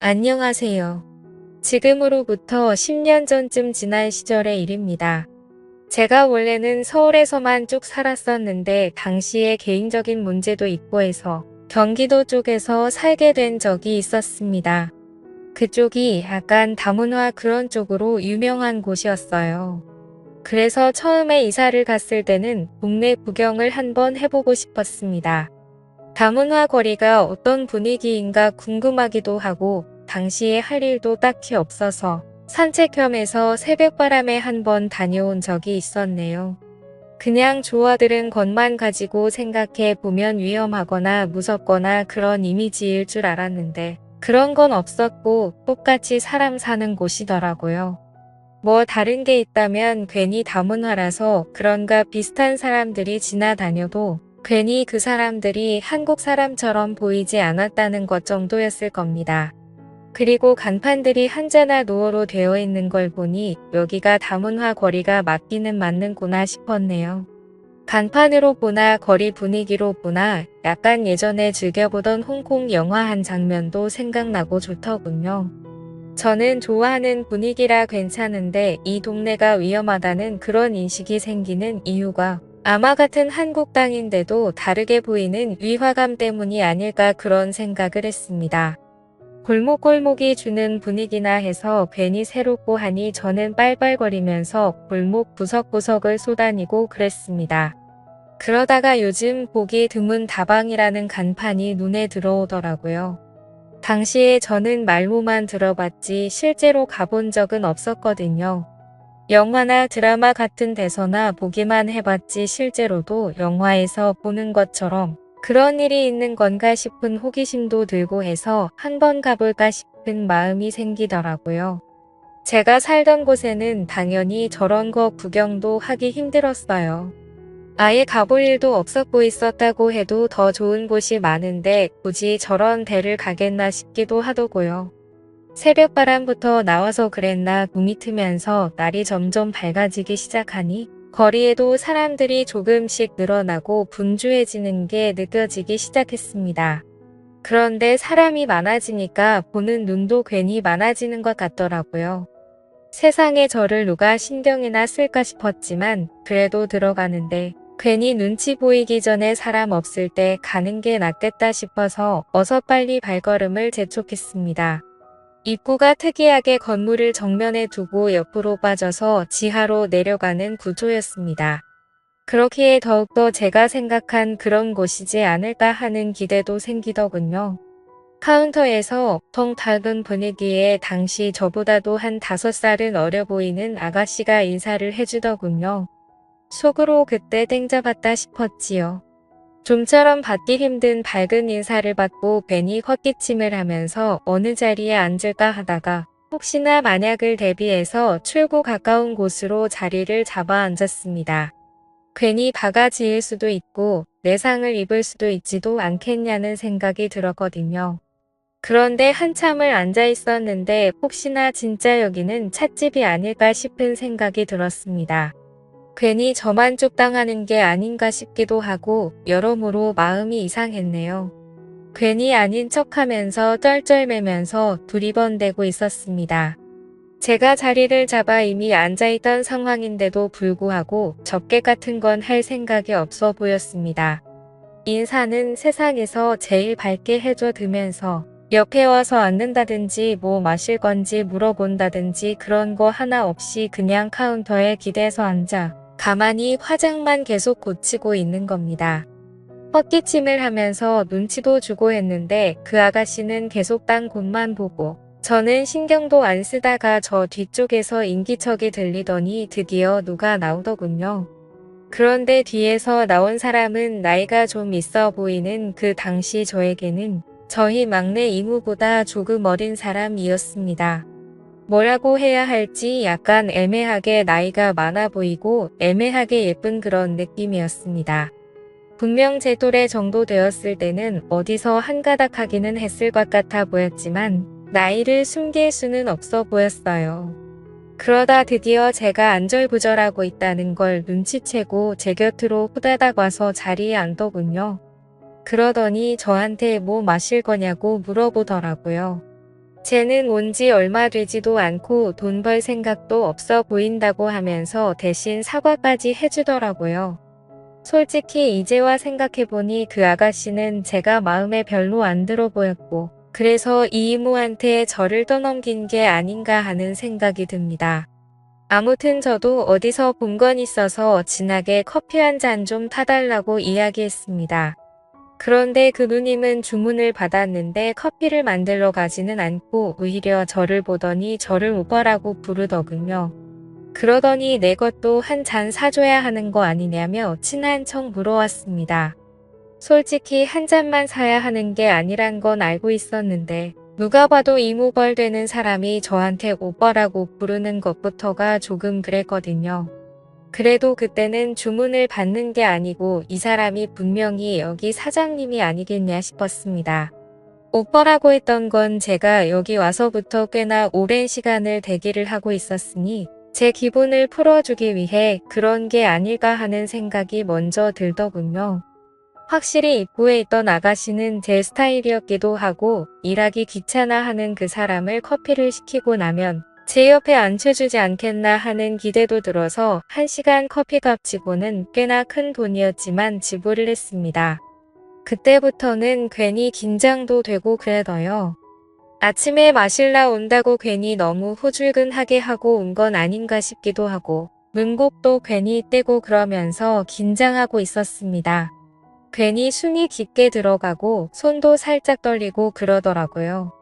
안녕하세요. 지금으로부터 10년 전쯤 지난 시절의 일입니다. 제가 원래는 서울에서만 쭉 살았었는데 당시에 개인적인 문제도 있고 해서 경기도 쪽에서 살게 된 적이 있었습니다. 그쪽이 약간 다문화 그런 쪽으로 유명한 곳이었어요. 그래서 처음에 이사를 갔을 때는 동네 구경을 한번 해보고 싶었습니다. 다문화 거리가 어떤 분위기인가 궁금하기도 하고 당시에 할 일도 딱히 없어서 산책겸해서 새벽바람에 한번 다녀온 적이 있었네요. 그냥 좋아들은 것만 가지고 생각해 보면 위험하거나 무섭거나 그런 이미지일 줄 알았는데 그런 건 없었고 똑같이 사람 사는 곳이더라고요. 뭐 다른 게 있다면 괜히 다문화라서 그런가 비슷한 사람들이 지나다녀도 괜히 그 사람들이 한국 사람처럼 보이지 않았다는 것 정도였을 겁니다. 그리고 간판들이 한자나 노어로 되어 있는 걸 보니 여기가 다문화 거리가 맞기는 맞는구나 싶었네요. 간판으로 보나 거리 분위기로 보나 약간 예전에 즐겨보던 홍콩 영화 한 장면도 생각나고 좋더군요. 저는 좋아하는 분위기라 괜찮은데 이 동네가 위험하다는 그런 인식이 생기는 이유가 아마 같은 한국 땅인데도 다르게 보이는 위화감 때문이 아닐까 그런 생각을 했습니다. 골목골목이 주는 분위기나 해서 괜히 새롭고 하니 저는 빨빨거리면서 골목 구석구석을 쏘다니고 그랬습니다. 그러다가 요즘 보기 드문 다방이라는 간판이 눈에 들어오더라고요. 당시에 저는 말로만 들어봤지 실제로 가본 적은 없었거든요. 영화나 드라마 같은 데서나 보기만 해봤지 실제로도 영화에서 보는 것처럼 그런 일이 있는 건가 싶은 호기심도 들고 해서 한번 가볼까 싶은 마음이 생기더라고요. 제가 살던 곳에는 당연히 저런 거 구경도 하기 힘들었어요. 아예 가볼 일도 없었고 있었다고 해도 더 좋은 곳이 많은데 굳이 저런 데를 가겠나 싶기도 하더고요. 새벽바람부터 나와서 그랬나 눈이 트면서 날이 점점 밝아지기 시작하니 거리에도 사람들이 조금씩 늘어나고 분주해지는 게 느껴지기 시작했습니다. 그런데 사람이 많아지니까 보는 눈도 괜히 많아지는 것 같더라고요. 세상에 저를 누가 신경이나 쓸까 싶었지만 그래도 들어가는데 괜히 눈치 보이기 전에 사람 없을 때 가는 게 낫겠다 싶어서 어서 빨리 발걸음을 재촉했습니다. 입구가 특이하게 건물을 정면에 두고 옆으로 빠져서 지하로 내려가는 구조였습니다. 그렇기에 더욱더 제가 생각한 그런 곳이지 않을까 하는 기대도 생기더군요. 카운터에서 텅 닫은 분위기에 당시 저보다도 한 5살은 어려 보이는 아가씨가 인사를 해주더군요. 속으로 그때 땡 잡았다 싶었지요. 좀처럼 받기 힘든 밝은 인사를 받고 괜히 헛기침을 하면서 어느 자리에 앉을까 하다가 혹시나 만약을 대비해서 출구 가까운 곳으로 자리를 잡아 앉았습니다. 괜히 바가지일 수도 있고 내상을 입을 수도 있지도 않겠냐는 생각이 들었거든요. 그런데 한참을 앉아 있었는데 혹시나 진짜 여기는 찻집이 아닐까 싶은 생각이 들었습니다. 괜히 저만 쪽당하는 게 아닌가 싶기도 하고 여러모로 마음이 이상했네요. 괜히 아닌 척하면서 쩔쩔매면서 두리번대고 있었습니다. 제가 자리를 잡아 이미 앉아있던 상황인데도 불구하고 접객 같은 건 할 생각이 없어 보였습니다. 인사는 세상에서 제일 밝게 해줘두면서 옆에 와서 앉는다든지 뭐 마실 건지 물어본다든지 그런 거 하나 없이 그냥 카운터에 기대서 앉아 가만히 화장만 계속 고치고 있는 겁니다. 헛기침을 하면서 눈치도 주고 했는데 그 아가씨는 계속 딴 곳만 보고 저는 신경도 안 쓰다가 저 뒤쪽에서 인기척이 들리더니 드디어 누가 나오더군요. 그런데 뒤에서 나온 사람은 나이가 좀 있어 보이는 그 당시 저에게는 저희 막내 이모보다 조금 어린 사람이었습니다. 뭐라고 해야 할지 약간 애매하게 나이가 많아 보이고 애매하게 예쁜 그런 느낌이었습니다. 분명 제 또래 정도 되었을 때는 어디서 한가닥 하기는 했을 것 같아 보였지만 나이를 숨길 수는 없어 보였어요. 그러다 드디어 제가 안절부절하고 있다는 걸 눈치채고 제 곁으로 후다닥 와서 자리에 앉더군요. 그러더니 저한테 뭐 마실 거냐고 물어보더라고요. 쟤는 온 지 얼마 되지도 않고 돈 벌 생각도 없어 보인다고 하면서 대신 사과까지 해주더라고요. 솔직히 이제와 생각해보니 그 아가씨는 제가 마음에 별로 안 들어 보였고, 그래서 이 이모한테 저를 떠넘긴 게 아닌가 하는 생각이 듭니다. 아무튼 저도 어디서 본 건 있어서 진하게 커피 한 잔 좀 타달라고 이야기했습니다. 그런데 그 누님은 주문을 받았는데 커피를 만들러 가지는 않고 오히려 저를 보더니 저를 오빠라고 부르더군요. 그러더니 내 것도 한 잔 사줘야 하는 거 아니냐며 친한 척 물어왔습니다. 솔직히 한 잔만 사야 하는 게 아니란 건 알고 있었는데 누가 봐도 이모벌 되는 사람이 저한테 오빠라고 부르는 것부터가 조금 그랬거든요. 그래도 그때는 주문을 받는 게 아니고 이 사람이 분명히 여기 사장님이 아니겠냐 싶었습니다. 오빠라고 했던 건 제가 여기 와서부터 꽤나 오랜 시간을 대기를 하고 있었으니 제 기분을 풀어주기 위해 그런 게 아닐까 하는 생각이 먼저 들더군요. 확실히 입구에 있던 아가씨는 제 스타일이었기도 하고 일하기 귀찮아하는 그 사람을 커피를 시키고 나면 제 옆에 앉혀주지 않겠나 하는 기대도 들어서 1시간 커피값 치고는 꽤나 큰 돈이었지만 지불을 했습니다. 그때부터는 괜히 긴장도 되고 그래더요. 아침에 마실라 온다고 괜히 너무 후줄근하게 하고 온 건 아닌가 싶기도 하고 문곡도 괜히 떼고 그러면서 긴장하고 있었습니다. 괜히 숨이 깊게 들어가고 손도 살짝 떨리고 그러더라고요.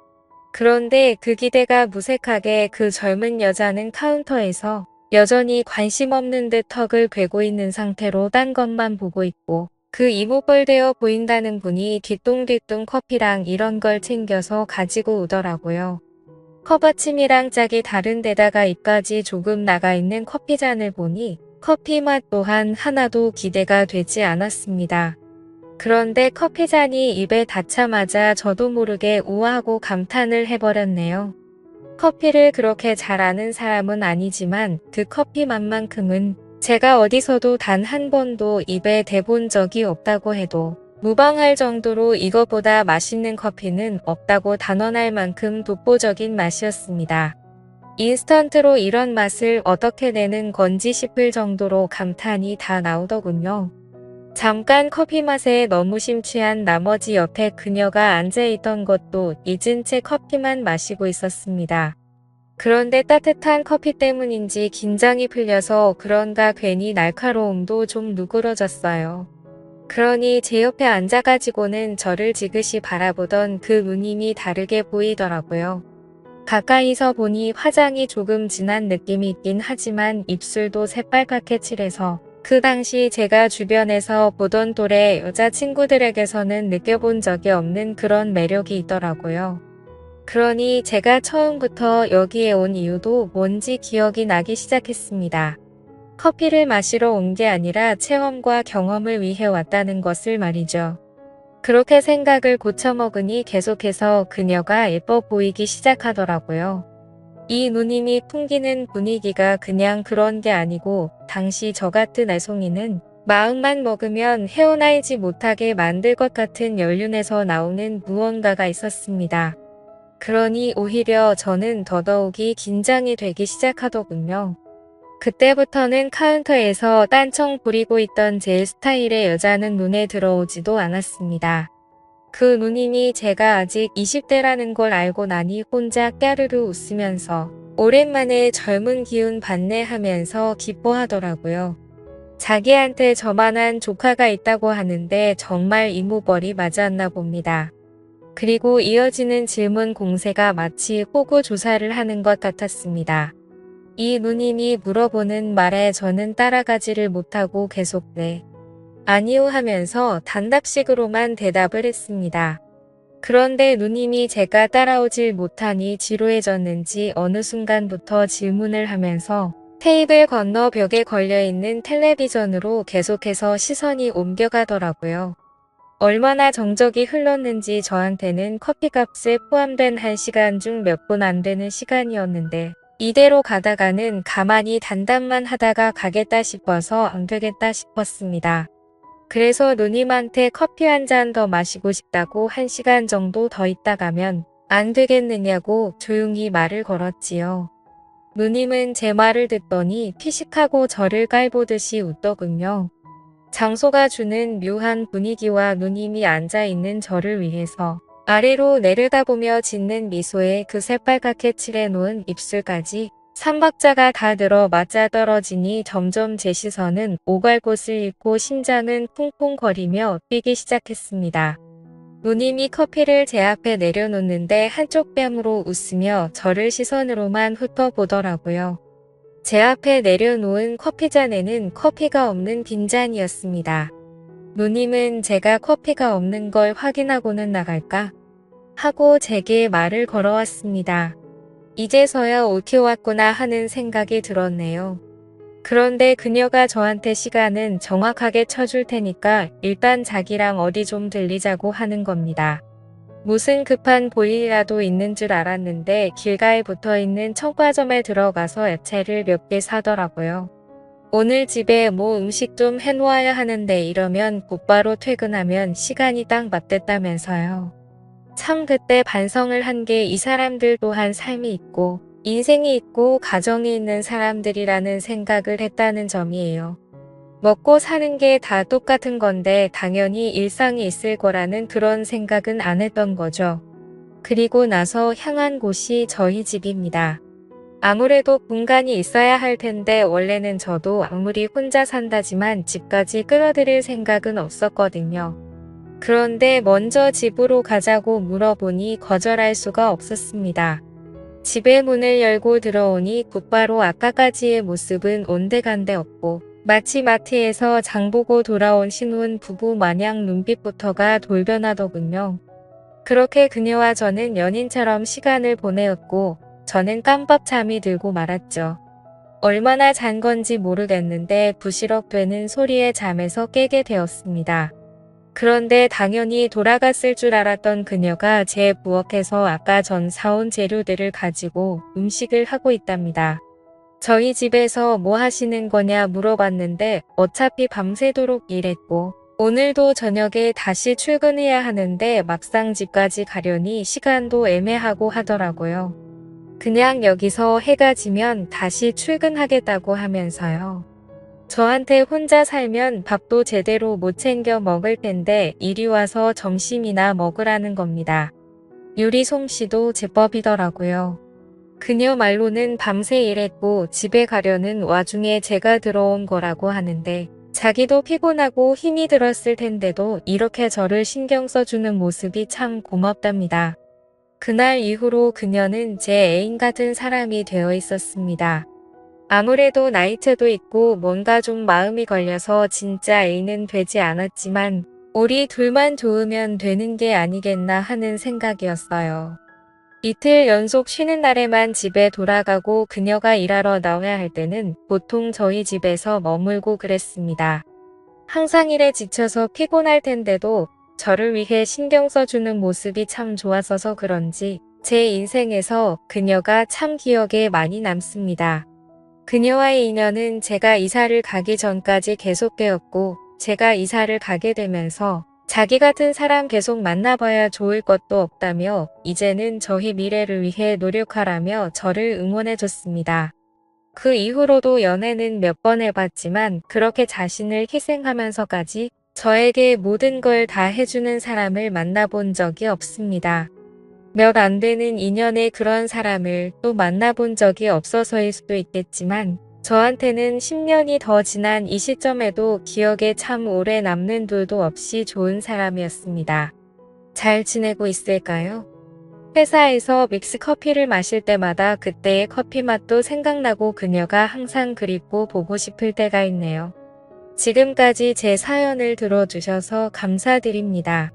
그런데 그 기대가 무색하게 그 젊은 여자는 카운터에서 여전히 관심 없는 듯 턱을 괴고 있는 상태로 딴 것만 보고 있고 그 이모뻘되어 보인다는 분이 뒤뚱뒤뚱 커피랑 이런 걸 챙겨서 가지고 오더라고요. 컵받침이랑 짝이 다른 데다가 입까지 조금 나가 있는 커피잔을 보니 커피 맛 또한 하나도 기대가 되지 않았습니다. 그런데 커피잔이 입에 닿자마자 저도 모르게 우아하고 감탄을 해버렸네요. 커피를 그렇게 잘 아는 사람은 아니지만 그 커피 맛만큼은 제가 어디서도 단 한 번도 입에 대본 적이 없다고 해도 무방할 정도로 이것보다 맛있는 커피는 없다고 단언할 만큼 독보적인 맛이었습니다. 인스턴트로 이런 맛을 어떻게 내는 건지 싶을 정도로 감탄이 다 나오더군요. 잠깐 커피 맛에 너무 심취한 나머지 옆에 그녀가 앉아있던 것도 잊은 채 커피만 마시고 있었습니다. 그런데 따뜻한 커피 때문인지 긴장이 풀려서 그런가 괜히 날카로움도 좀 누그러졌어요. 그러니 제 옆에 앉아가지고는 저를 지그시 바라보던 그 누님이 다르게 보이더라고요. 가까이서 보니 화장이 조금 진한 느낌이 있긴 하지만 입술도 새빨갛게 칠해서 그 당시 제가 주변에서 보던 또래 여자친구들에게서는 느껴본 적이 없는 그런 매력이 있더라고요. 그러니 제가 처음부터 여기에 온 이유도 뭔지 기억이 나기 시작했습니다. 커피를 마시러 온 게 아니라 체험과 경험을 위해 왔다는 것을 말이죠. 그렇게 생각을 고쳐먹으니 계속해서 그녀가 예뻐 보이기 시작하더라고요. 이 누님이 풍기는 분위기가 그냥 그런 게 아니고 당시 저 같은 애송이는 마음만 먹으면 헤어나이지 못하게 만들 것 같은 연륜에서 나오는 무언가가 있었습니다. 그러니 오히려 저는 더더욱이 긴장이 되기 시작하더군요. 그때부터는 카운터에서 딴청 부리고 있던 제 스타일의 여자는 눈에 들어오지도 않았습니다. 그 누님이 제가 아직 20대라는 걸 알고 나니 혼자 까르르 웃으면서 오랜만에 젊은 기운 받네 하면서 기뻐하더라고요. 자기한테 저만한 조카가 있다고 하는데 정말 이모벌이 맞았나 봅니다. 그리고 이어지는 질문 공세가 마치 호구 조사를 하는 것 같았습니다. 이 누님이 물어보는 말에 저는 따라가지를 못하고 계속 네. 아니요 하면서 단답식으로만 대답을 했습니다. 그런데 누님이 제가 따라오질 못하니 지루해졌는지 어느 순간부터 질문을 하면서 테이블 건너 벽에 걸려있는 텔레비전으로 계속해서 시선이 옮겨가더라고요. 얼마나 정적이 흘렀는지 저한테는 커피값에 포함된 1시간 중 몇 분 안 되는 시간이었는데 이대로 가다가는 가만히 단답만 하다가 가겠다 싶어서 안 되겠다 싶었습니다. 그래서 누님한테 커피 한 잔 더 마시고 싶다고 1시간 정도 더 있다 가면 안 되겠느냐고 조용히 말을 걸었지요. 누님은 제 말을 듣더니 피식하고 저를 깔보듯이 웃더군요. 장소가 주는 묘한 분위기와 누님이 앉아있는 저를 위해서 아래로 내려다보며 짓는 미소에 그 새빨갛게 칠해놓은 입술까지 삼박자가 다 들어 맞아떨어지니 점점 제 시선은 오갈 곳을 잃고 심장은 쿵쿵거리며 뛰기 시작했습니다. 누님이 커피를 제 앞에 내려놓는데 한쪽 뺨으로 웃으며 저를 시선으로만 훑어보더라고요. 제 앞에 내려놓은 커피잔에는 커피가 없는 빈잔이었습니다. 누님은 제가 커피가 없는 걸 확인하고는 나갈까 하고 제게 말을 걸어왔습니다. 이제서야 옳게 왔구나 하는 생각이 들었네요. 그런데 그녀가 저한테 시간은 정확하게 쳐줄 테니까 일단 자기랑 어디 좀 들리자고 하는 겁니다. 무슨 급한 볼일이라도 있는 줄 알았는데 길가에 붙어있는 청과점에 들어가서 야채를 몇 개 사더라고요. 오늘 집에 뭐 음식 좀 해놓아야 하는데 이러면 곧바로 퇴근하면 시간이 딱 맞댔다면서요. 참 그때 반성을 한 게 이 사람들 또한 삶이 있고 인생이 있고 가정이 있는 사람들이라는 생각을 했다는 점이에요. 먹고 사는 게 다 똑같은 건데 당연히 일상이 있을 거라는 그런 생각은 안 했던 거죠. 그리고 나서 향한 곳이 저희 집입니다. 아무래도 공간이 있어야 할 텐데 원래는 저도 아무리 혼자 산다지만 집까지 끌어들일 생각은 없었거든요. 그런데 먼저 집으로 가자고 물어보니 거절할 수가 없었습니다. 집의 문을 열고 들어오니 곧바로 아까까지의 모습은 온데간데 없고 마치 마트에서 장보고 돌아온 신혼 부부 마냥 눈빛부터가 돌변하더군요. 그렇게 그녀와 저는 연인처럼 시간을 보내었고 저는 깜빡 잠이 들고 말았죠. 얼마나 잔 건지 모르겠는데 부시럭 되는 소리에 잠에서 깨게 되었습니다. 그런데 당연히 돌아갔을 줄 알았던 그녀가 제 부엌에서 아까 전 사온 재료들을 가지고 음식을 하고 있답니다. 저희 집에서 뭐 하시는 거냐 물어봤는데 어차피 밤새도록 일했고 오늘도 저녁에 다시 출근해야 하는데 막상 집까지 가려니 시간도 애매하고 하더라고요. 그냥 여기서 해가 지면 다시 출근하겠다고 하면서요. 저한테 혼자 살면 밥도 제대로 못 챙겨 먹을 텐데 이리 와서 점심이나 먹으라는 겁니다. 요리 솜씨도 제법이더라고요. 그녀 말로는 밤새 일했고 집에 가려는 와중에 제가 들어온 거라고 하는데 자기도 피곤하고 힘이 들었을 텐데도 이렇게 저를 신경 써주는 모습이 참 고맙답니다. 그날 이후로 그녀는 제 애인 같은 사람이 되어 있었습니다. 아무래도 나이차도 있고 뭔가 좀 마음이 걸려서 진짜 애인은 되지 않았지만 우리 둘만 좋으면 되는 게 아니겠나 하는 생각이었어요. 이틀 연속 쉬는 날에만 집에 돌아가고 그녀가 일하러 나와야 할 때는 보통 저희 집에서 머물고 그랬습니다. 항상 일에 지쳐서 피곤할 텐데도 저를 위해 신경 써주는 모습이 참 좋았어서 그런지 제 인생에서 그녀가 참 기억에 많이 남습니다. 그녀와의 인연은 제가 이사를 가기 전까지 계속되었고 제가 이사를 가게 되면서 자기 같은 사람 계속 만나봐야 좋을 것도 없다며 이제는 저희 미래를 위해 노력하라며 저를 응원해줬습니다. 그 이후로도 연애는 몇 번 해봤지만 그렇게 자신을 희생하면서까지 저에게 모든 걸 다 해주는 사람을 만나본 적이 없습니다. 몇 안 되는 인연의 그런 사람을 또 만나본 적이 없어서일 수도 있겠지만 저한테는 10년이 더 지난 이 시점에도 기억에 참 오래 남는 둘도 없이 좋은 사람이었습니다. 잘 지내고 있을까요? 회사에서 믹스커피를 마실 때마다 그때의 커피 맛도 생각나고 그녀가 항상 그립고 보고 싶을 때가 있네요. 지금까지 제 사연을 들어주셔서 감사드립니다.